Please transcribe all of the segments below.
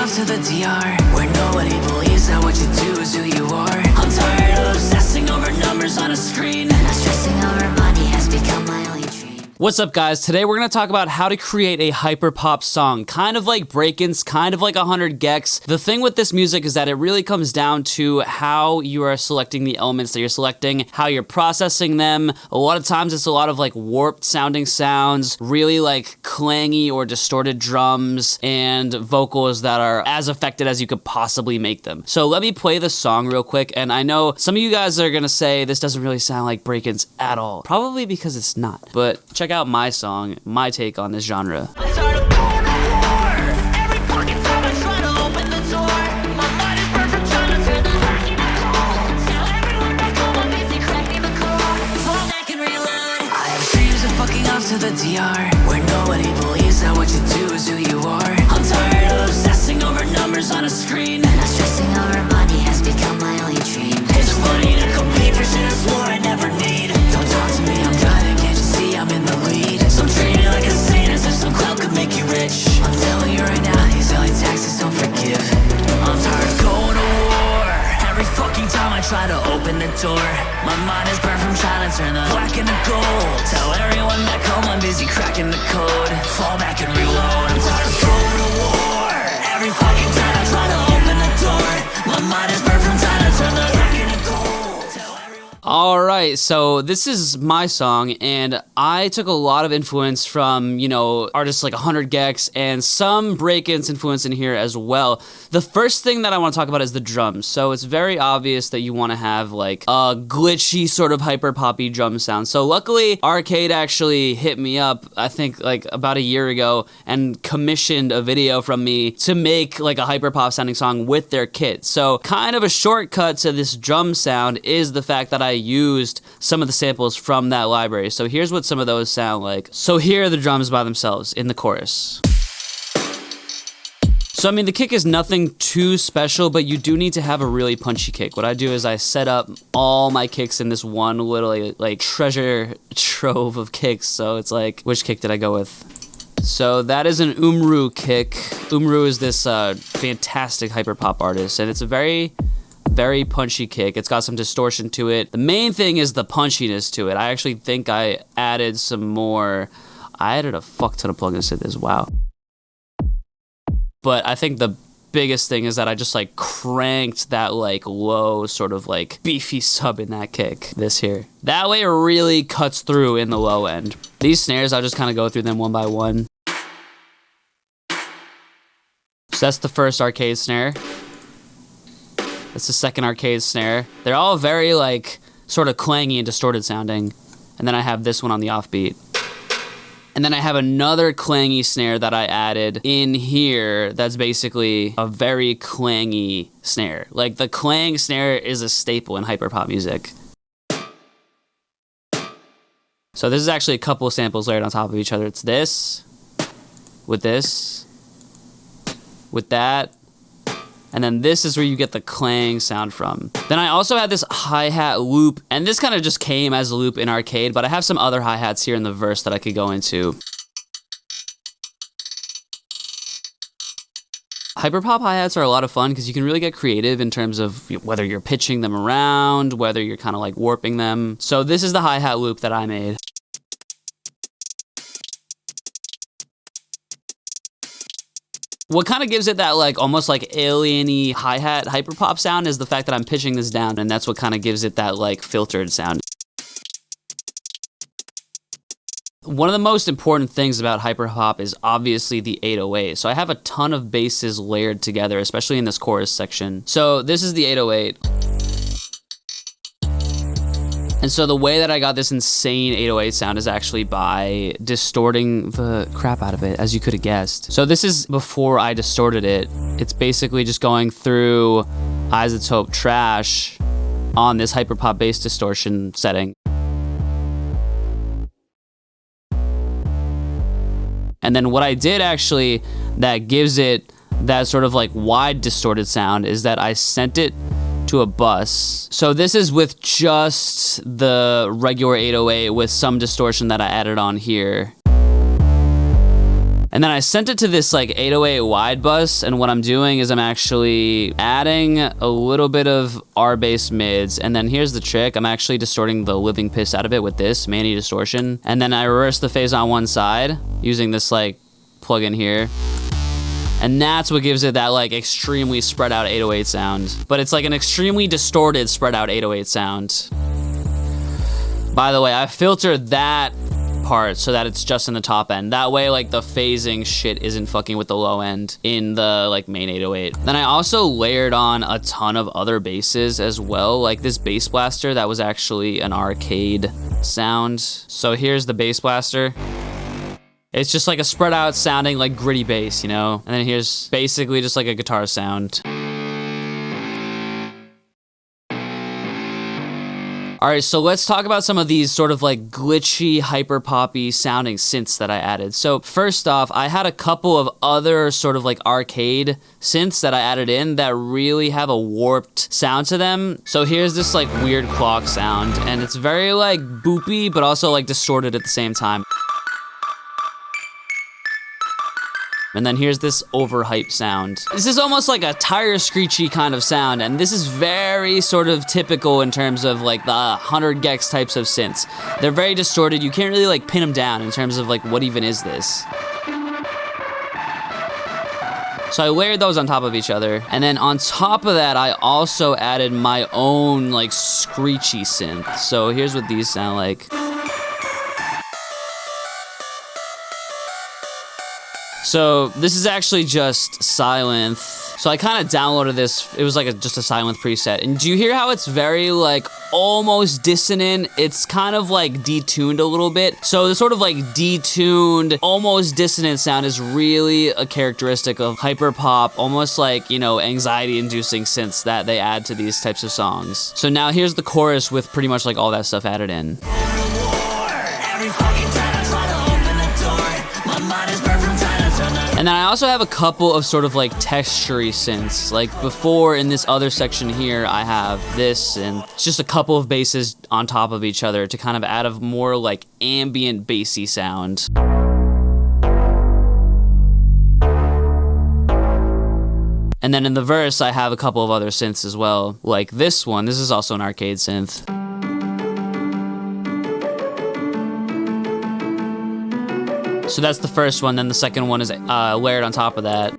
off to the DR, where nobody believes that what you do is who you are. I'm tired of obsessing over numbers on a screen. Not stressing over money has become my only dream. What's up, guys? Today we're going to talk about how to create a hyperpop song, kind of like Brakence, kind of like 100 gecs. The thing with this music is that it really comes down to how you are selecting the elements that you're selecting, how you're processing them. A lot of times it's a lot of like warped sounding sounds, really like clangy or distorted drums, and vocals that are as affected as you could possibly make them. So let me play the song real quick, and I know some of you guys are going to say this doesn't really sound like Brakence at all. Probably because it's not, but check out my song, my take on this genre. I'm tired of going to war. Every fucking time I try to open the door, my mind is burned from trying to turn the back into cold. Tell everyone back home I'm busy cracking the code. Fall back and reload. I have dreams of fucking off to the DR, where nobody believes that what you do is who you are. I'm tired of obsessing over numbers on a screen. Not stressing over money has become my only dream. It's funny to compete for shit I swore I never need. Don't talk to me, I'm driving, can't you see I'm in the lead? Some treat me like a saint as if some clout could make you rich. I'm telling you right now, these LA taxes don't forgive. I'm tired of going to war. Every fucking time I try to open the door, my mind is burned from trying to turn the black into gold. Tell everyone back home I'm busy cracking the code. Fall back and reload. I'm tired of going to war. Every fucking time I try to open the door, my mind is burned from trying to turn the black into gold. Tell everyone. All right, so this is my song, and I took a lot of influence from, you know, artists like 100 gecs and some Brakence influence in here as well. The first thing that I want to talk about is the drums. So it's very obvious that you want to have like a glitchy sort of hyper poppy drum sound. So luckily, Arcade actually hit me up, I think like about a year ago, and commissioned a video from me to make like a hyper pop sounding song with their kit. So kind of a shortcut to this drum sound is the fact that I used some of the samples from that library. So here's what some of those sound like. So here are the drums by themselves in the chorus. So I mean, the kick is nothing too special, but you do need to have a really punchy kick. What I do is I set up all my kicks in this one little like treasure trove of kicks. So it's like, which kick did I go with? So that is an Umru kick. Umru is this fantastic hyperpop artist, and it's a very punchy kick. It's got some distortion to it. The main thing is the punchiness to it. I actually think I added some more. I added a fuck ton of plugins to this, wow. But I think the biggest thing is that I just like cranked that like low sort of like beefy sub in that kick, this here. That way it really cuts through in the low end. These snares, I'll just kind of go through them one by one. So that's the first arcade snare. That's the second arcade snare. They're all very like sort of clangy and distorted sounding. And then I have this one on the offbeat. And then I have another clangy snare that I added in here that's basically a very clangy snare. Like the clang snare is a staple in hyperpop music. So this is actually a couple of samples layered on top of each other. It's this, with that, and then this is where you get the clang sound from. Then I also had this hi-hat loop, and this kind of just came as a loop in Arcade, but I have some other hi-hats here in the verse that I could go into. Hyperpop hi-hats are a lot of fun because you can really get creative in terms of whether you're pitching them around, whether you're kind of like warping them. So this is the hi-hat loop that I made. What kind of gives it that like almost like alien-y hi-hat hyperpop sound is the fact that I'm pitching this down, and that's what kind of gives it that like filtered sound. One of the most important things about hyperpop is obviously the 808. So I have a ton of basses layered together, especially in this chorus section. So this is the 808. And so the way that I got this insane 808 sound is actually by distorting the crap out of it, as you could have guessed. So this is before I distorted it. It's basically just going through isotope trash on this hyperpop bass distortion setting. And then what I did actually that gives it that sort of like wide distorted sound is that I sent it to a bus. So this is with just the regular 808 with some distortion that I added on here. And then I sent it to this like 808 wide bus, and what I'm doing is I'm actually adding a little bit of R bass mids, and then here's the trick. I'm actually distorting the living piss out of it with this Mani distortion, and then I reverse the phase on one side using this like plug-in here. And that's what gives it that like extremely spread out 808 sound. But it's like an extremely distorted spread out 808 sound. By the way, I filtered that part so that it's just in the top end. That way like the phasing shit isn't fucking with the low end in the like main 808. Then I also layered on a ton of other basses as well, like this bass blaster that was actually an arcade sound. So here's the bass blaster. It's just like a spread out sounding like gritty bass, you know? And then here's basically just like a guitar sound. All right, so let's talk about some of these sort of like glitchy, hyper poppy sounding synths that I added. So first off, I had a couple of other sort of like arcade synths that I added in that really have a warped sound to them. So here's this like weird clock sound, and it's very like boopy, but also like distorted at the same time. And then here's this overhyped sound. This is almost like a tire screechy kind of sound, and this is very sort of typical in terms of like the 100 gex types of synths. They're very distorted. You can't really like pin them down in terms of like what even is this. So I layered those on top of each other, and then on top of that I also added my own like screechy synth. So here's what these sound like. So this is actually just Sylenth. So I kind of downloaded this. It was like just a Sylenth preset. And do you hear how it's very like almost dissonant? It's kind of like detuned a little bit. So the sort of like detuned, almost dissonant sound is really a characteristic of hyperpop, almost like, you know, anxiety-inducing synths that they add to these types of songs. So now here's the chorus with pretty much like all that stuff added in. And then I also have a couple of sort of like textury synths. Like before in this other section here, I have this and it's just a couple of basses on top of each other to kind of add a more like ambient bassy sound. And then in the verse, I have a couple of other synths as well. Like this one, this is also an arcade synth. So that's the first one, then the second one is layered on top of that.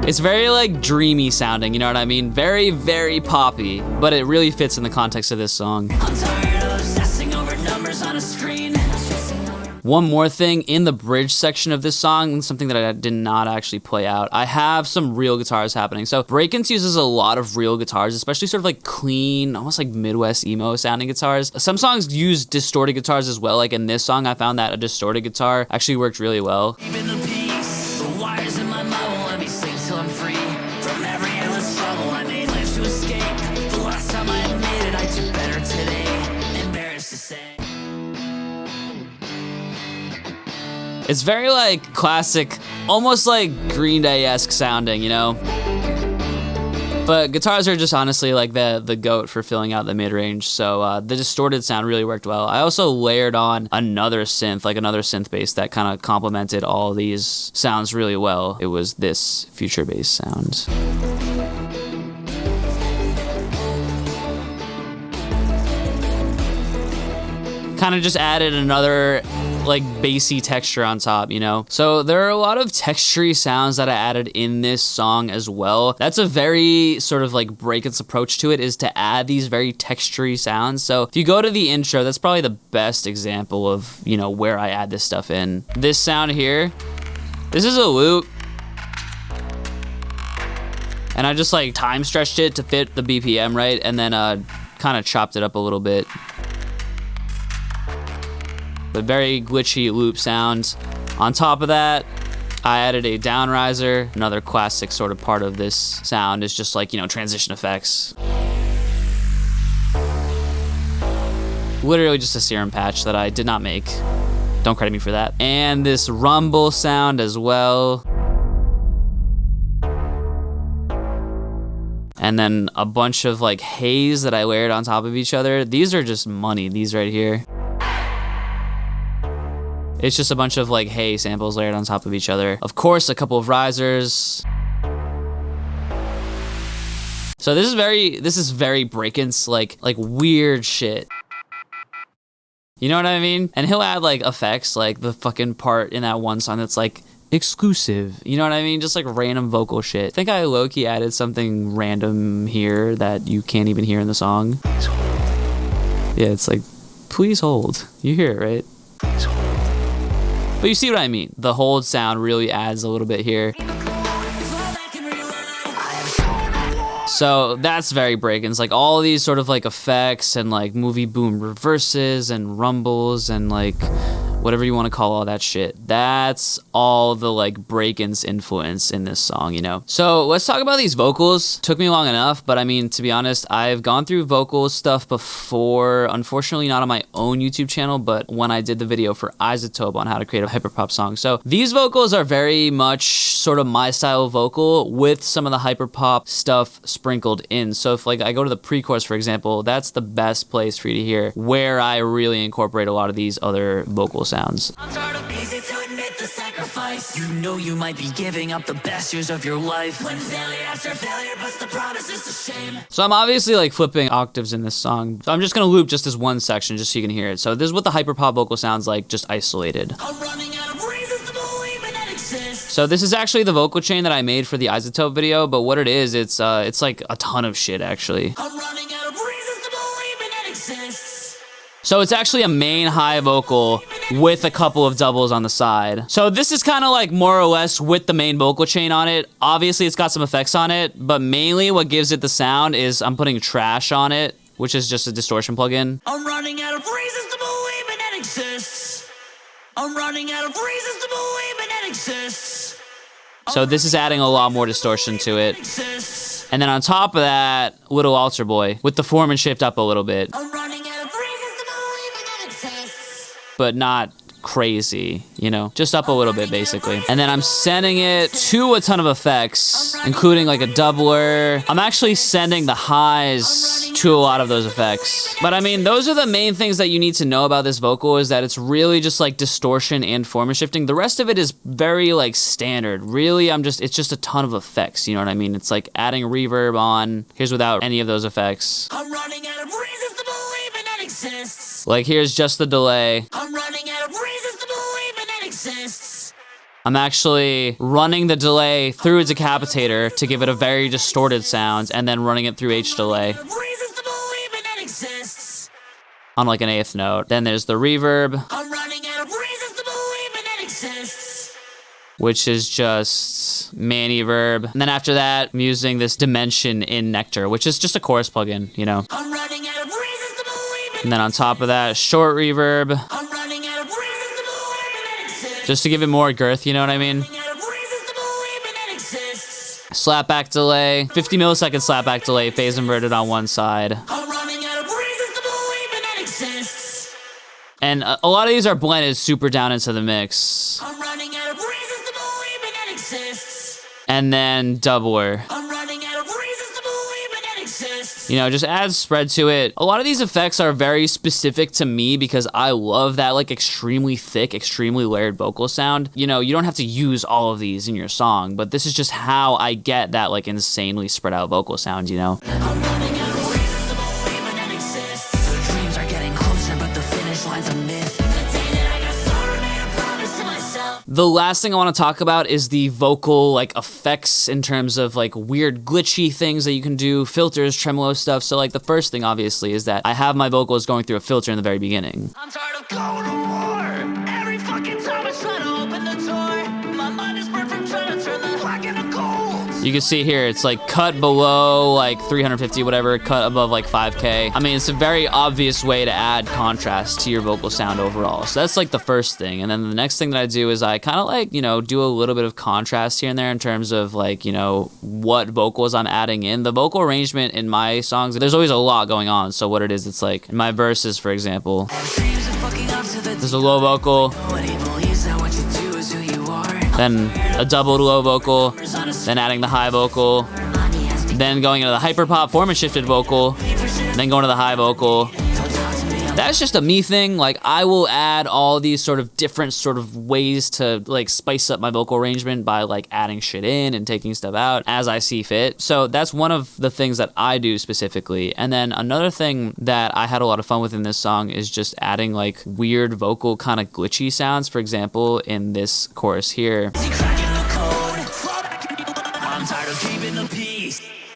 It's very like dreamy sounding, you know what I mean? Very, very poppy, but it really fits in the context of this song. I'm tired of obsessing over numbers on a screen. One more thing, in the bridge section of this song, something that I did not actually play out, I have some real guitars happening. So Brakence uses a lot of real guitars, especially sort of like clean, almost like Midwest emo sounding guitars. Some songs use distorted guitars as well. Like in this song, I found that a distorted guitar actually worked really well. Even the peace, the wires in my mind won't let me sleep till I'm free. From every endless struggle, I made plans to escape. The last time I admitted I took better today. Embarrassed to say. It's very like classic, almost like Green Day-esque sounding, you know? But guitars are just honestly like the goat for filling out the mid-range, so the distorted sound really worked well. I also layered on another synth, like another synth bass that kind of complemented all these sounds really well. It was this future bass sound. Kind of just added another like bassy texture on top, you know? So there are a lot of textury sounds that I added in this song as well. That's a very sort of like Brakence approach to it, is to add these very textury sounds. So if you go to the intro, that's probably the best example of, you know, where I add this stuff in. This sound here, this is a loop. And I just like time stretched it to fit the BPM, right? And then kind of chopped it up a little bit. But very glitchy loop sounds. On top of that, I added a down riser. Another classic sort of part of this sound is just like, you know, transition effects. Literally just a serum patch that I did not make. Don't credit me for that. And this rumble sound as well. And then a bunch of like haze that I layered on top of each other. These are just money, these right here. It's just a bunch of like hey samples layered on top of each other. Of course, a couple of risers. So this is very Brakence, like weird shit. You know what I mean? And he'll add like effects, like the fucking part in that one song that's like exclusive. You know what I mean? Just like random vocal shit. I think I low-key added something random here that you can't even hear in the song. Yeah, it's like, please hold. You hear it, right? But you see what I mean. The hold sound really adds a little bit here. So that's very Brakence, like all these sort of like effects and like movie boom reverses and rumbles and like whatever you want to call all that shit. That's all the like Brakence influence in this song, you know? So let's talk about these vocals. Took me long enough, but I mean, to be honest, I've gone through vocal stuff before, unfortunately not on my own YouTube channel, but when I did the video for Isotope on how to create a hyperpop song. So these vocals are very much sort of my style of vocal with some of the hyperpop stuff sprinkled in. So if like I go to the pre-chorus, for example, that's the best place for you to hear where I really incorporate a lot of these other vocal sounds. Easy to admit the sacrifice. You know you might be giving up the best years of your life. When failure after failure, but the promise is a shame. So I'm obviously like flipping octaves in this song. So I'm just gonna loop just this one section just so you can hear it. So this is what the hyperpop vocal sounds like, just isolated. I'm running out of reasons to believe in that exists. So this is actually the vocal chain that I made for the Isotope video, but what it is, it's like a ton of shit actually. I'm running out of reasons to believe in that exists. So it's actually a main high vocal with a couple of doubles on the side. So this is kind of like more or less with the main vocal chain on it. Obviously it's got some effects on it, but mainly what gives it the sound is I'm putting trash on it, which is just a distortion plugin. I'm running out of reasons to believe in that exists. I'm running out of reasons to believe in that exists. So this is adding a lot more distortion to it. And then on top of that, little altar boy with the form and shift up a little bit. I'm running out of reasons to believe in that exists. But not crazy, you know, just up a little bit basically. And then I'm sending it to a ton of effects, including like a doubler. I'm actually sending the highs to a lot of those effects. But I mean, those are the main things that you need to know about this vocal, is that it's really just like distortion and form shifting. The rest of it is very like standard. Really, it's just a ton of effects, you know what I mean? It's like adding reverb on. Here's without any of those effects. I'm running out of reasons to believe in that exists. Like here's just the delay. I'm running out of reasons to believe in that exists. I'm actually running the delay through a decapitator to give it a very distorted sound, and then running it through H delay Reasons to believe in that exists. on like an eighth note. Then there's the reverb, I'm running out of reasons to believe in that exists. which is just mani verb. And then after that, I'm using this dimension in Nectar, which is just a chorus plugin, you know. I'm running out of reasons to believe in. And then on top of that, short reverb, I'm running out of reasons to believe in that exists. just to give it more girth, you know what I mean? Running out of reasons to believe in that exists. Slapback delay, 50 millisecond slapback delay, phase inverted on one side. I'm running out of reasons to believe in that exists. And a lot of these are blended super down into the mix. I'm running out of reasons to believe in that exists. And then doubler. I'm running out of reasons to believe in that exists. You know, just add spread to it. A lot of these effects are very specific to me because I love that like extremely thick, extremely layered vocal sound. You know, you don't have to use all of these in your song, but this is just how I get that like insanely spread out vocal sound, you know? I'm running out of reasons to believe in that exists. Dreams are getting closer, but the finish line's a myth. The day that I got sorry, made a promise to myself. The last thing I want to talk about is the vocal like effects in terms of like weird glitchy things that you can do, filters, tremolo stuff. So like the first thing obviously is that I have my vocals going through a filter in the very beginning. I'm tired of going to war. Every fucking time I try to open the door, my mind is burned from trying to turn the black into gold. You can see here, it's like cut below like 350, whatever, cut above like 5K. I mean, it's a very obvious way to add contrast to your vocal sound overall. So that's like the first thing. And then the next thing that I do is I kind of like, you know, do a little bit of contrast here and there in terms of like, you know, what vocals I'm adding in. The vocal arrangement in my songs, there's always a lot going on. So what it is, it's like in my verses, for example, there's a low vocal, then a doubled low vocal, then adding the high vocal, then going into the hyperpop form and shifted vocal, then going to the high vocal, That's just a me thing. Like, I will add all these sort of different sort of ways to like spice up my vocal arrangement by like adding shit in and taking stuff out as I see fit. So that's one of the things that I do specifically. And then another thing that I had a lot of fun with in this song is just adding like weird vocal kind of glitchy sounds. For example, in this chorus here,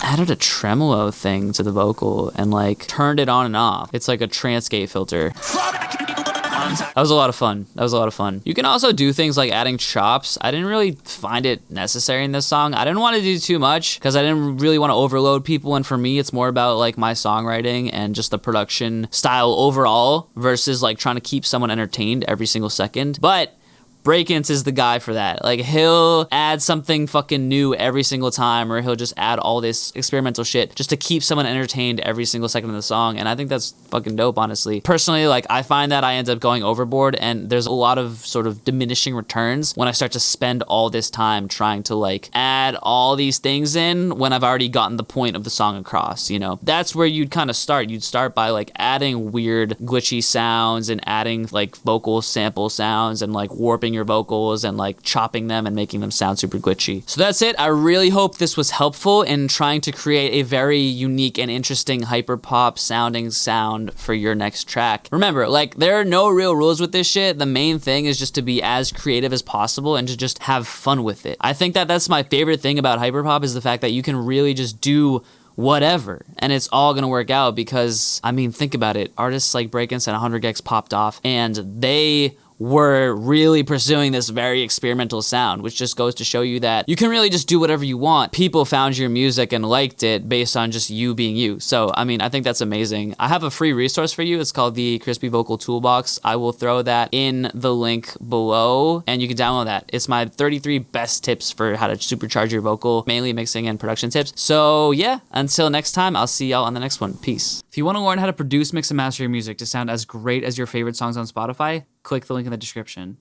added a tremolo thing to the vocal and like turned it on and off. It's like a trance gate filter. That was a lot of fun. You can also do things like adding chops. I didn't really find it necessary in this song. I didn't want to do too much because I didn't really want to overload people. And for me, it's more about like my songwriting and just the production style overall versus like trying to keep someone entertained every single second. But Brakence is the guy for that. Like, he'll add something fucking new every single time, or he'll just add all this experimental shit just to keep someone entertained every single second of the song, and I think that's fucking dope, honestly. Personally, like, I find that I end up going overboard, and there's a lot of sort of diminishing returns when I start to spend all this time trying to, like, add all these things in when I've already gotten the point of the song across, you know? That's where you'd kind of start. You'd start by, like, adding weird, glitchy sounds and adding, like, vocal sample sounds and, like, warping your vocals and like chopping them and making them sound super glitchy. So that's it. I really hope this was helpful in trying to create a very unique and interesting hyperpop sounding sound for your next track. Remember, like, there are no real rules with this shit. The main thing is just to be as creative as possible and to just have fun with it. I think that that's my favorite thing about hyperpop is the fact that you can really just do whatever and it's all gonna work out because, I mean, think about it. Artists like Brakence and 100gecs popped off and they were really pursuing this very experimental sound, which just goes to show you that you can really just do whatever you want. People found your music and liked it based on just you being you. So, I mean, I think that's amazing. I have a free resource for you. It's called the Crispy Vocal Toolbox. I will throw that in the link below and you can download that. It's my 33 best tips for how to supercharge your vocal, mainly mixing and production tips. So yeah, until next time, I'll see y'all on the next one. Peace. If you want to learn how to produce, mix, and master your music to sound as great as your favorite songs on Spotify, click the link in the description.